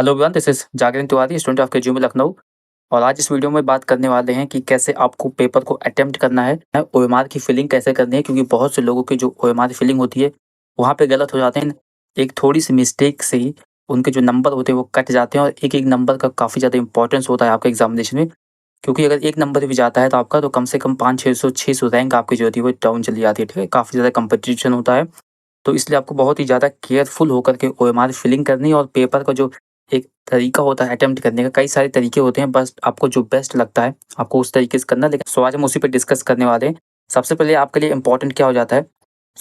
Hello everyone, this is Jagran Tiwari, student of KGMU Lucknow. और आज इस वीडियो में बात करने वाले हैं कि कैसे आपको पेपर को अटेम्प्ट करना है, ओएमआर की फिलिंग कैसे करनी है। क्योंकि बहुत से लोगों की जो ओएमआर फिलिंग होती है वहाँ पे गलत हो जाते हैं। एक थोड़ी सी मिस्टेक से ही उनके जो नंबर होते हैं वो कट जाते हैं, और एक एक नंबर का काफ़ी ज़्यादा इंपॉर्टेंस होता है आपके एग्जामिनेशन में। क्योंकि अगर एक नंबर भी जाता है तो आपका तो कम से कम 500-600 रैंक आपकी जो होती है वो डाउन चली जाती है। ठीक है, काफ़ी ज़्यादा कंपटीशन होता है। तो इसलिए आपको बहुत ही ज़्यादा केयरफुल होकर के ओएमआर फिलिंग करनी है। और पेपर का जो एक तरीका होता है अटेम्प्ट करने का, कई सारे तरीके होते हैं, बस आपको जो बेस्ट लगता है आपको उस तरीके से करना है। लेकिन आज हम उसी पे डिस्कस करने वाले हैं। सबसे पहले आपके लिए इंपॉर्टेंट क्या हो जाता है?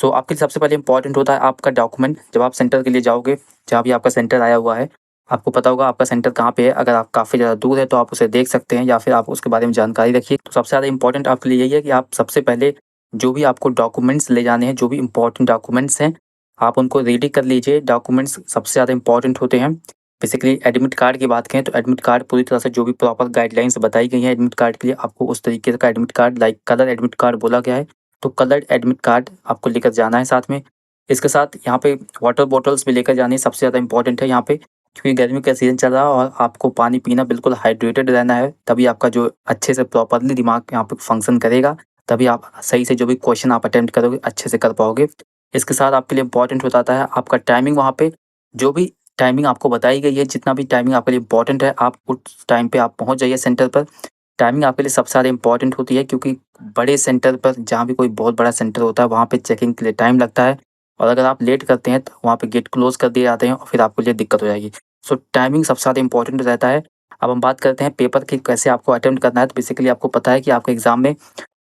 आपके लिए सबसे पहले इंपॉर्टेंट होता है आपका डॉक्यूमेंट। जब आप सेंटर के लिए जाओगे, जहाँ भी आपका सेंटर आया हुआ है, आपको पता होगा आपका सेंटर कहाँ पे है। अगर आप काफ़ी ज़्यादा दूर है तो आप उसे देख सकते हैं, या फिर आप उसके बारे में जानकारी रखिए। तो सबसे ज़्यादा इंपॉर्टेंट आपके लिए यही है कि आप सबसे पहले जो भी आपको डॉक्यूमेंट्स ले जाने हैं, जो भी इंपॉर्टेंट डॉक्यूमेंट्स हैं, आप उनको रेडी कर लीजिए। डॉक्यूमेंट्स सबसे ज़्यादा इंपॉर्टेंट होते हैं। बेसिकली एडमिट कार्ड की बात करें तो एडमिट कार्ड पूरी तरह से जो भी प्रॉपर गाइडलाइंस बताई गई हैं एडमिट कार्ड के लिए, आपको उस तरीके का admit card, like colour admit card बोला गया है, तो कलर्ड एडमिट कार्ड आपको लेकर जाना है साथ में। इसके साथ यहाँ पे वाटर बॉटल्स भी लेकर जानी सबसे ज़्यादा इंपॉर्टेंट है यहाँ पे, क्योंकि गर्मी का सीज़न चल रहा है और आपको पानी पीना, बिल्कुल हाइड्रेटेड रहना है। तभी आपका जो अच्छे से प्रॉपरली दिमाग यहाँ पे फंक्शन करेगा, तभी आप सही से जो भी क्वेश्चन आप अटेम्प्ट करोगे अच्छे से कर पाओगे। इसके साथ आपके लिए इंपॉर्टेंट हो जाता है आपका टाइमिंग। वहाँ पे जो भी टाइमिंग आपको बताई गई है, जितना भी टाइमिंग आपके लिए इंपॉर्टेंट है, आप उस टाइम पे आप पहुँच जाइए सेंटर पर। टाइमिंग आपके लिए सबसे ज़्यादा इंपॉर्टेंट होती है, क्योंकि बड़े सेंटर पर, जहाँ भी कोई बहुत बड़ा सेंटर होता है, वहाँ पे चेकिंग के लिए टाइम लगता है। और अगर आप लेट करते हैं तो वहाँ पे गेट क्लोज़ कर दिए जाते हैं और फिर आपके लिए दिक्कत हो जाएगी। टाइमिंग सबसे ज़्यादा इंपॉर्टेंट रहता है। अब हम बात करते हैं पेपर की कैसे आपको अटेम्प्ट करना है। तो बेसिकली आपको पता है कि आपके एग्ज़ाम में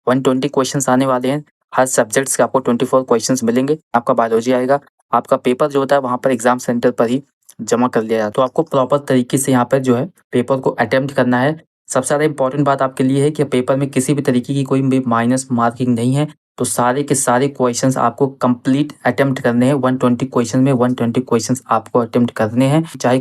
120 क्वेश्चंस आने वाले हैं। हर सब्जेक्ट्स के आपको 24 क्वेश्चंस मिलेंगे। आपका बायोलॉजी आएगा। आपका पेपर जो होता है वहाँ पर एग्ज़ाम सेंटर पर ही जमा कर लिया जाए। तो आपको प्रॉपर तरीके से यहाँ पर जो है पेपर को अटेम्प्ट करना है। सबसे ज़्यादा इंपॉर्टेंट बात आपके लिए है कि पेपर में किसी भी तरीके की कोई भी माइनस मार्किंग नहीं है। तो सारे के सारे क्वेश्चंस आपको कंप्लीट अटेम्प्ट करने हैं। 120 क्वेश्चन में 120 क्वेश्चंस आपको अटेम्प्ट करने हैं। चाहे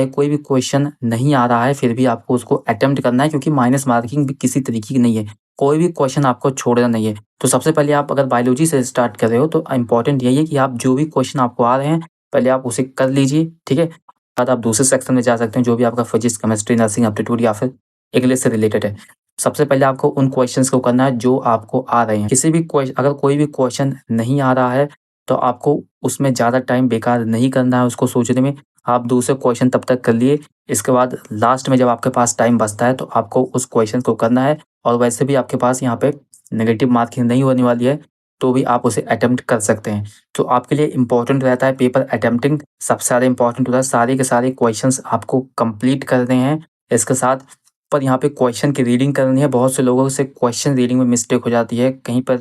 कोई भी क्वेश्चन नहीं आ रहा है फिर भी आपको उसको अटेम्प्ट करना है, क्योंकि माइनस मार्किंग भी किसी तरीके की नहीं है। कोई भी क्वेश्चन आपको छोड़ना नहीं है। तो सबसे पहले आप अगर बायोलॉजी से स्टार्ट कर रहे हो तो इम्पोर्टेंट यही है कि आप जो भी क्वेश्चन आपको आ रहे हैं पहले आप उसे कर लीजिए, ठीक है? बाद आप दूसरे सेक्शन में जा सकते हैं, जो भी आपका फिजिक्स, केमिस्ट्री, नर्सिंग एप्टीट्यूड या फिर इंग्लिश से रिलेटेड है। सबसे पहले आपको उन क्वेश्चंस को करना है जो आपको आ रहे हैं। अगर कोई भी क्वेश्चन नहीं आ रहा है तो आपको उसमें ज़्यादा टाइम बेकार नहीं करना है उसको सोचने में। आप दूसरे क्वेश्चन तब तक कर लिए, इसके बाद लास्ट में जब आपके पास टाइम बचता है तो आपको उस क्वेश्चन को करना है। और वैसे भी आपके पास यहाँ पे नेगेटिव मार्किंग नहीं होने वाली है, तो भी आप उसे अटेम्प्ट कर सकते हैं। तो आपके लिए इम्पोर्टेंट रहता है पेपर अटेम्प्टिंग, सबसे ज़्यादा इंपॉर्टेंट होता है। सारे के सारे क्वेश्चंस आपको कंप्लीट करने हैं। इसके साथ पर यहाँ पे क्वेश्चन की रीडिंग करनी है। बहुत से लोगों से क्वेश्चन रीडिंग में मिस्टेक हो जाती है, कहीं पर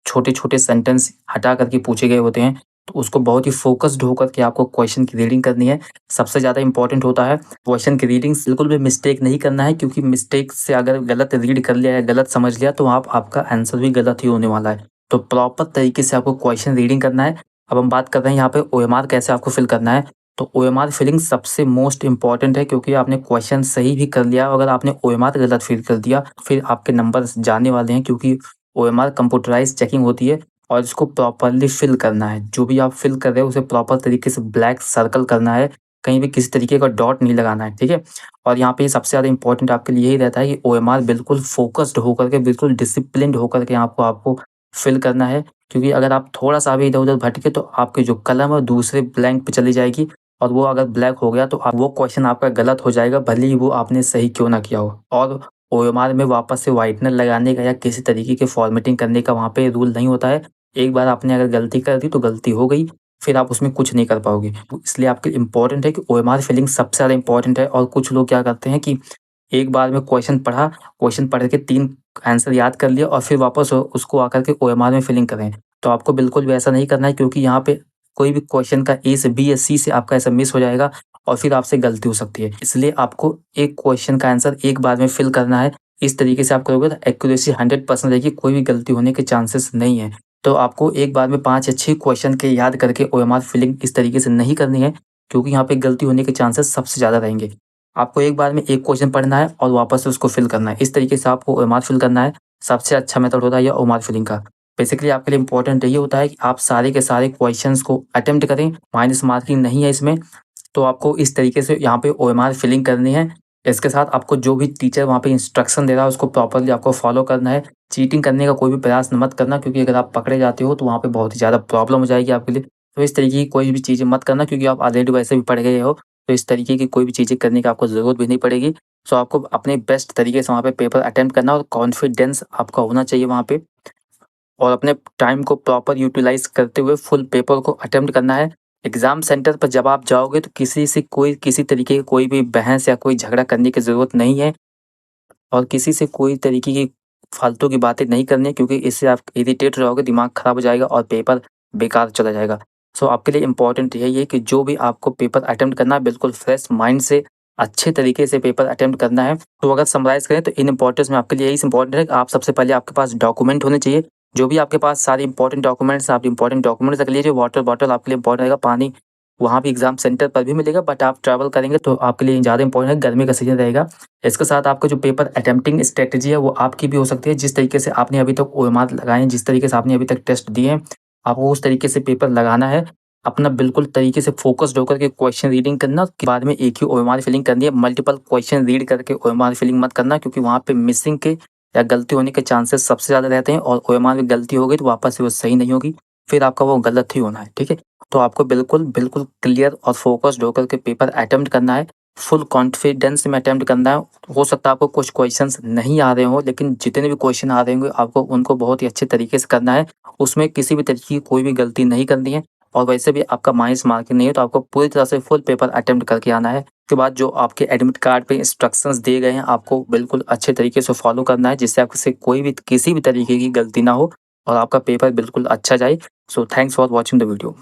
छोटे-छोटे सेंटेंस हटा करके पूछे गए होते हैं, तो उसको बहुत ही फ़ोकस्ड होकर के आपको क्वेश्चन की रीडिंग करनी है। सबसे ज़्यादा इंपॉर्टेंट होता है क्वेश्चन की रीडिंग। बिल्कुल भी मिस्टेक नहीं करना है, क्योंकि मिस्टेक से अगर गलत रीड कर लिया या गलत समझ लिया तो आपका आंसर भी गलत ही होने वाला है। तो प्रॉपर तरीके से आपको क्वेश्चन रीडिंग करना है। अब हम बात कर रहे हैं यहाँ पे ओएमआर कैसे आपको फिल करना है। तो ओएमआर फिलिंग सबसे मोस्ट इम्पॉर्टेंट है, क्योंकि आपने क्वेश्चन सही भी कर लिया, अगर आपने ओएमआर गलत फिल कर दिया फिर आपके नंबर जाने वाले हैं, क्योंकि ओएमआर कंप्यूटराइज्ड चेकिंग होती है और इसको प्रॉपरली फिल करना है। जो भी आप फिल कर रहे हो उसे प्रॉपर तरीके से ब्लैक सर्कल करना है, कहीं भी किसी तरीके का डॉट नहीं लगाना है, ठीक है? और यहाँ पे सबसे ज़्यादा इंपॉर्टेंट आपके लिए यही रहता है कि ओएमआर बिल्कुल फ़ोकस्ड होकर के, बिल्कुल डिसिप्लिन्ड होकर के आपको आपको फिल करना है। क्योंकि अगर आप थोड़ा-सा भी इधर-उधर भटके तो आपकी जो कलम है दूसरे ब्लैंक पे चली जाएगी, और वो अगर ब्लैक हो गया तो वो क्वेश्चन आपका गलत हो जाएगा, भले ही वो आपने सही क्यों ना किया हो। और ओएमआर में वापस से व्हाइटनर लगाने का या किसी तरीके की फॉर्मेटिंग करने का वहाँ पे रूल नहीं होता है। एक बार आपने अगर गलती कर दी तो गलती हो गई, फिर आप उसमें कुछ नहीं कर पाओगे। तो इसलिए आपके लिए इम्पोर्टेंट है कि ओएमआर फिलिंग सबसे ज़्यादा इम्पोर्टेंट है। और कुछ लोग क्या करते हैं कि एक बार में क्वेश्चन पढ़ के 3 आंसर याद कर लिया और फिर वापस उसको आकर के ओएमआर में फिलिंग करें। तो आपको बिल्कुल भी ऐसा नहीं करना है, क्योंकि यहाँ पे कोई भी क्वेश्चन का ए से बी या सी से आपका ऐसा मिस हो जाएगा और फिर आपसे गलती हो सकती है। इसलिए आपको एक क्वेश्चन का आंसर एक बार में फिल करना है। इस तरीके से आप करोगे तो एक्यूरेसी 100% रहेगी, कोई भी गलती होने के चांसेस नहीं है। तो आपको एक बार में 5 या 6 क्वेश्चन के याद करके ओएमआर फिलिंग इस तरीके से नहीं करनी है, क्योंकि यहाँ पे गलती होने के चांसेस सबसे ज़्यादा रहेंगे। आपको एक बार में एक क्वेश्चन पढ़ना है और वापस से उसको फिल करना है। इस तरीके से आपको ओएमआर फिल करना है। सबसे अच्छा मेथड होता है ये ओएमआर फिलिंग का। बेसिकली आपके लिए इम्पोर्टेंट ये होता है कि आप सारे के सारे क्वेश्चंस को अटेम्प्ट करें, माइनस मार्किंग नहीं है इसमें। तो आपको इस तरीके से यहाँ पे ओएमआर फिलिंग करनी है। इसके साथ आपको जो भी टीचर वहाँ पे इंस्ट्रक्शन दे रहा है उसको प्रॉपर्ली आपको फॉलो करना है। चीटिंग करने का कोई भी प्रयास मत करना, क्योंकि अगर आप पकड़े जाते हो तो वहाँ पे बहुत ही ज़्यादा प्रॉब्लम हो जाएगी आपके लिए। तो इस तरीके की कोई भी चीज़ें मत करना, क्योंकि आप ऑलरेडी वैसे भी पढ़ गए हो, तो इस तरीके की कोई भी चीज़ें करने की आपको ज़रूरत भी नहीं पड़ेगी। सो आपको अपने बेस्ट तरीके से वहाँ पे पेपर अटेम्प्ट करना और कॉन्फिडेंस आपका होना चाहिए वहाँ पे, और अपने टाइम को प्रॉपर यूटिलाइज़ करते हुए फुल पेपर को अटेम्प्ट करना है। एग्ज़ाम सेंटर पर जब आप जाओगे तो किसी से कोई किसी तरीके की कोई भी बहस या कोई झगड़ा करने की ज़रूरत नहीं है, और किसी से कोई तरीके की फालतू की बातें नहीं करनी है, क्योंकि इससे आप इरिटेट हो जाओगे, दिमाग ख़राब हो जाएगा और पेपर बेकार चला जाएगा। सो आपके लिए इम्पोर्टेंट यही है कि जो भी आपको पेपर अटेम्प्ट करना है, बिल्कुल फ्रेश माइंड से अच्छे तरीके से पेपर अटेम्प्ट करना है। तो अगर समराइज़ करें तो इन इम्पोर्टेंस में आपके लिए यही इम्पोर्टेंट है कि आप सबसे पहले आपके पास डॉक्यूमेंट होने चाहिए। जो भी आपके पास सारे इंपॉर्टेंट डॉक्यूमेंट्स, आप इंपॉर्टेंट डॉक्यूमेंट्स रख लीजिए। वाटर बॉटल आपके लिए इंपॉर्टेंट रहेगा, पानी वहाँ भी एग्ज़ाम सेंटर पर भी मिलेगा, बट आप ट्रैवल करेंगे तो आपके लिए ज़्यादा इंपॉर्टेंट है, गर्मी का सीज़न रहेगा। इसके साथ आपका जो पेपर अटेम्प्टिंग स्ट्रैटेजी है वो आपकी भी हो सकती है। जिस तरीके से आपने अभी तक ओएमआर लगाए हैं, जिस तरीके से आपने अभी तक टेस्ट दिए हैं, आपको उस तरीके से पेपर लगाना है। अपना बिल्कुल तरीके से फ़ोकस्ड होकर के क्वेश्चन रीडिंग करना, उसके बाद में एक ही ओएमआर फिलिंग करनी है। मल्टीपल क्वेश्चन रीड करके ओएमआर फिलिंग मत करना, क्योंकि वहाँ पे मिसिंग के या गलती होने के चांसेस सबसे ज़्यादा रहते हैं, और ओएमआर में गलती हो गई तो वापस से वो सही नहीं होगी, फिर आपका वो गलत ही होना है, ठीक है? तो आपको बिल्कुल क्लियर और फ़ोकस्ड होकर के पेपर अटेम्प्ट करना है। फुल कॉन्फिडेंस में अटेम्प्ट करना है। हो सकता है आपको कुछ क्वेश्चंस नहीं आ रहे हों, लेकिन जितने भी क्वेश्चन आ रहे होंगे आपको उनको बहुत ही अच्छे तरीके से करना है। उसमें किसी भी तरीके की कोई भी गलती नहीं करनी है, और वैसे भी आपका माइनस मार्किंग नहीं है, तो आपको पूरी तरह से फुल पेपर अटेम्प्ट करके आना है। उसके बाद जो आपके एडमिट कार्ड पे इंस्ट्रक्शंस दिए गए हैं, आपको बिल्कुल अच्छे तरीके से फॉलो करना है, जिससे आपसे कोई भी किसी भी तरीके की गलती ना हो और आपका पेपर बिल्कुल अच्छा जाए। So thanks for watching the video.